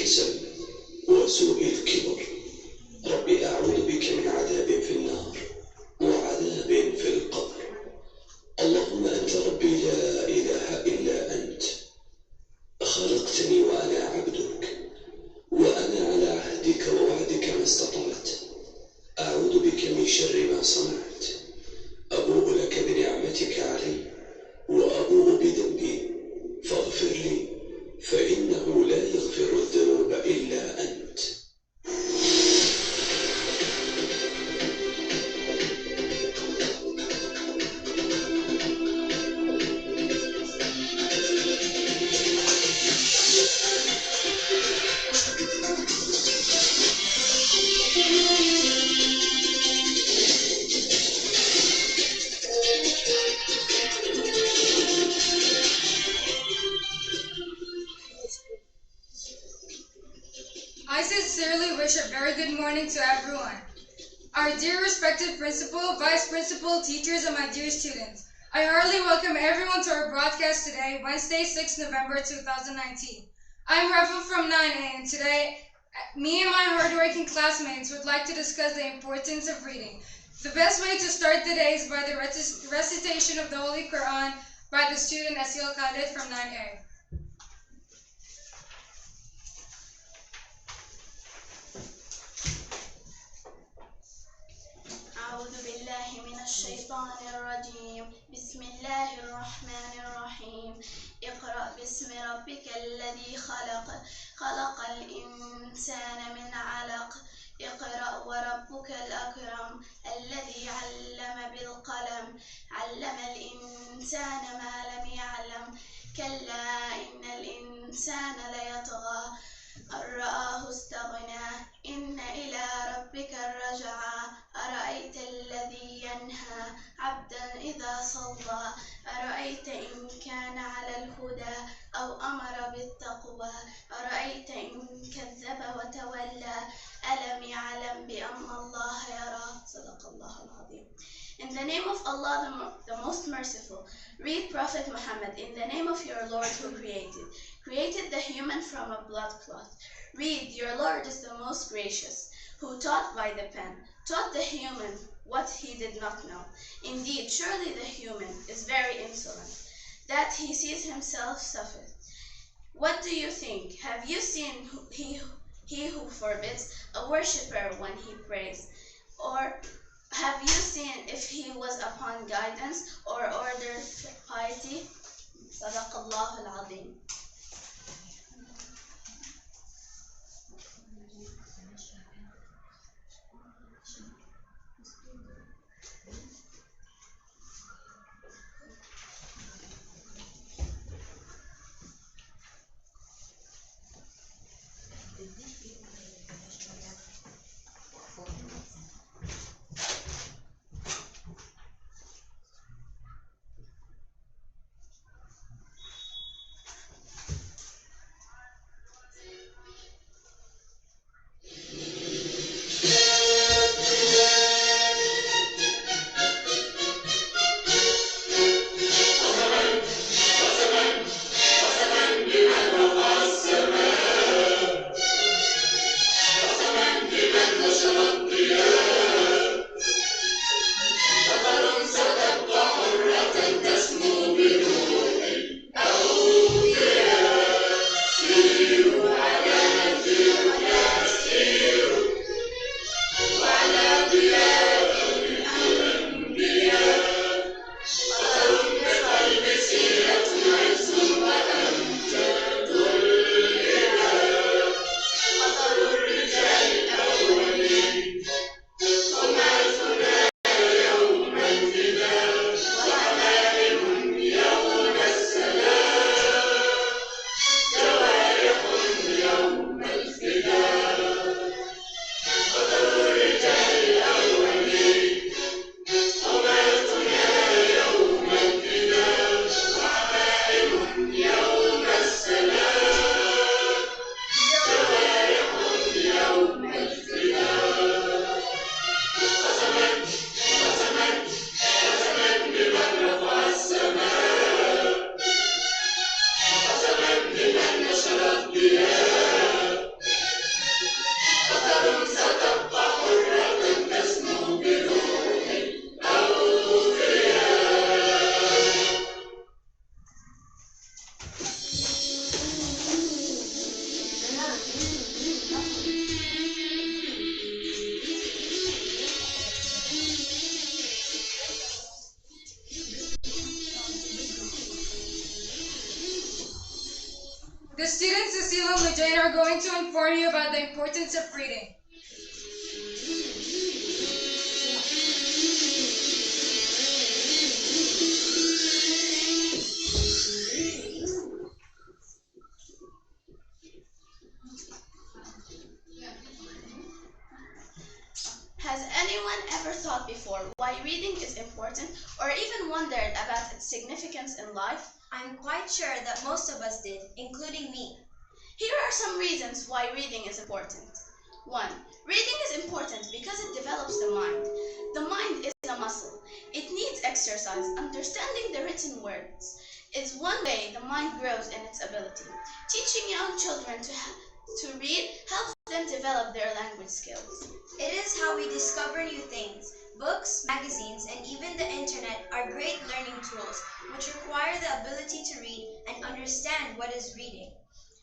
الحساب وسوء الكبر. رب أعوذ بك من عذاب في النار وعذاب في القبر. اللهم أنت ربي لا إله إلا أنت، خلقتني وأنا عبدك، وأنا على عهدك ووعدك ما استطعت. أعوذ بك من شر ما صنعت. أبوء لك بنعمتك علي وأبوء بذنبي فاغفر لي، فإنه لا يغفر الذنوب إلا أنت. I sincerely wish a very good morning to everyone. Our dear respected principal, vice principal, teachers, and my dear students. I heartily welcome everyone to our broadcast today, Wednesday, 6 November 2019. I'm Rafa from 9A, and today, me and my hardworking classmates would like to discuss the importance of reading. The best way to start the day is by the recitation of the Holy Quran by the student Asil Khalid from 9A. أعوذ بالله من الشيطان الرجيم. بسم الله الرحمن الرحيم. اقرأ باسم ربك الذي خلق، خلق الإنسان من علق. اقرأ وربك الأكرم الذي علم بالقلم، علم الإنسان ما لم يعلم. كلا إن الإنسان ليطغى أن رآه استغنى. إن إلى ربك الرجعى. أرأيت الذي ينهى عبدا إذا صلى. أرأيت إن كان على الهدى أو أمر بالتقوى. أرأيت إن كذب وتولى. ألم يعلم بأن الله يرى. صدق الله العظيم. In the name of Allah, the most merciful. Read Prophet Muhammad, in the name of your Lord who created the human from a blood clot. Read, your Lord is the most gracious, who taught by the pen, taught the human what he did not know. Indeed, surely the human is very insolent, that he sees himself suffer. What do you think? Have you seen he who forbids a worshipper when he prays? Or have you seen if he was upon guidance or ordered piety? Sadaqallahu al-Azim. Castile and Lujane are going to inform you about the importance of reading. Has anyone ever thought before why reading is important or even wondered about its significance in life? I'm quite sure that most of us did, including me. Here are some reasons why reading is important. 1. Reading is important because it develops the mind. The mind is a muscle. It needs exercise. Understanding the written words is one way the mind grows in its ability. Teaching young children to read helps them develop their language skills. It is how we discover new things. Books, magazines, and even the internet are great learning tools which require the ability to read and understand what is reading.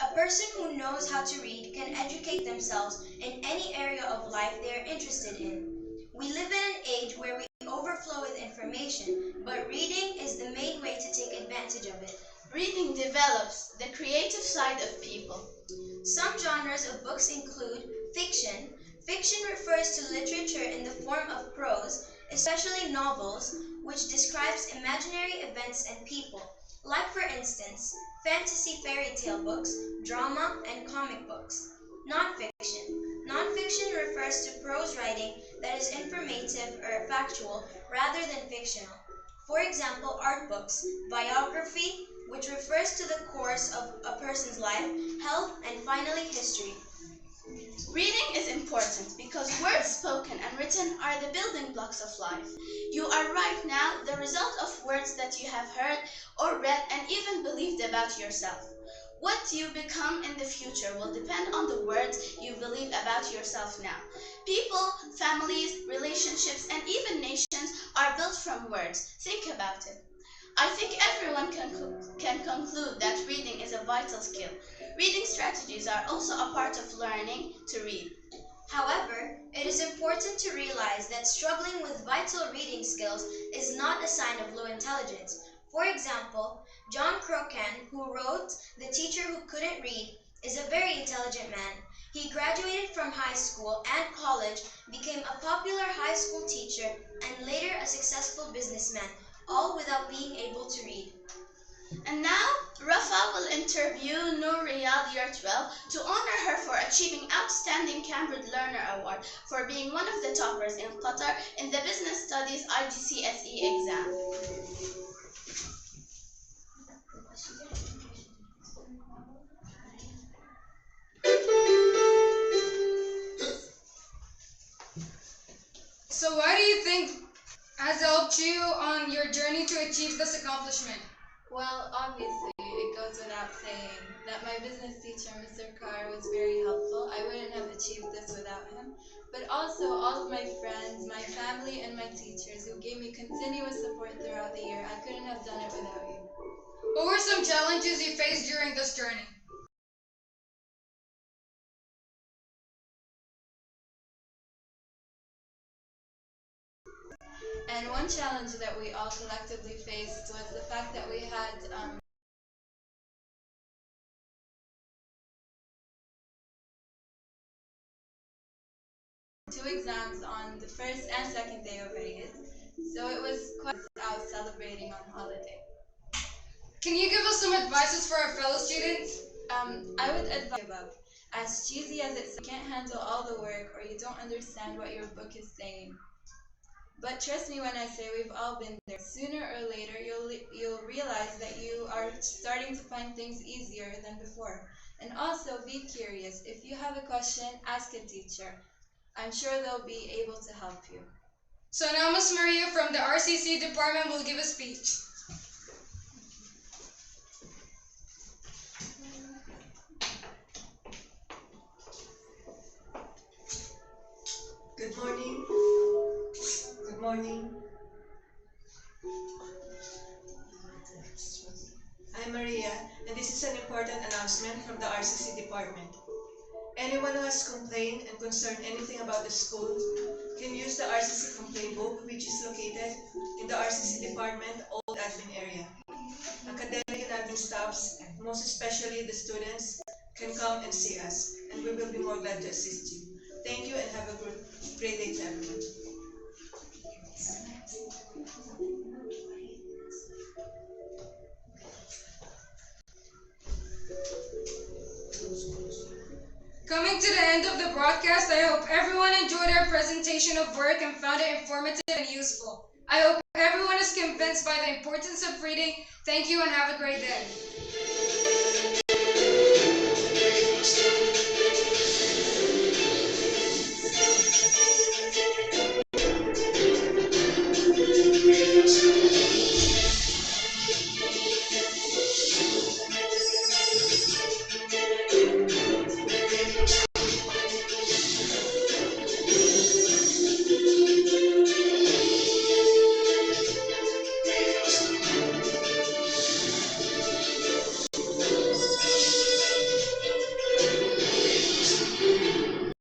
A person who knows how to read can educate themselves in any area of life they are interested in. We live in an age where we overflow with information, but reading is the main way to take advantage of it. Reading develops the creative side of people. Some genres of books include fiction. Fiction refers to literature in the form of prose, especially novels, which describes imaginary events and people, like for instance, fantasy fairy tale books, drama, and comic books. Nonfiction. Nonfiction refers to prose writing that is informative or factual rather than fictional. For example, art books, biography, which refers to the course of a person's life, health, and finally history. Reading is important because words spoken and written are the building blocks of life. You are right now the result of words that you have heard or read and even believed about yourself. What you become in the future will depend on the words you believe about yourself now. People, families, relationships, and even nations are built from words. Think about it. I think everyone can conclude that reading is a vital skill. Reading strategies are also a part of learning to read. However, it is important to realize that struggling with vital reading skills is not a sign of low intelligence. For example, John Crocan, who wrote The Teacher Who Couldn't Read, is a very intelligent man. He graduated from high school and college, became a popular high school teacher, and later a successful businessman, all without being able to read. And now, Rafa will interview Noor Riyad Year 12 to honor her for achieving Outstanding Cambridge Learner Award for being one of the toppers in Qatar in the Business Studies IGCSE exam. So why do you think has helped you on your journey to achieve this accomplishment? Well, obviously, it goes without saying that my business teacher, Mr. Carr, was very helpful. I wouldn't have achieved this without him. But also all of my friends, my family, and my teachers who gave me continuous support throughout the year. I couldn't have done it without you. What were some challenges you faced during this journey? And one challenge that we all collectively faced was the fact that we had two exams on the first and second day of Eid, so it was quite out celebrating on holiday. Can you give us some advices for our fellow students? I would advise give up. As cheesy as it sounds, you can't handle all the work or you don't understand what your book is saying. But trust me when I say we've all been there. Sooner or later, you'll realize that you are starting to find things easier than before. And also, be curious. If you have a question, ask a teacher. I'm sure they'll be able to help you. So now Ms. Maria from the RCC department will give a speech. Good morning. Good morning. I'm Maria, and this is an important announcement from the RCC department. Anyone who has complained and concerned anything about the school can use the RCC complaint book, which is located in the RCC department old admin area. Academic and admin staffs, most especially the students, can come and see us, and we will be more glad to assist you. Thank you and have a great day to everyone. Coming to the end of the broadcast, I hope everyone enjoyed our presentation of work and found it informative and useful. I hope everyone is convinced by the importance of reading. Thank you and have a great day.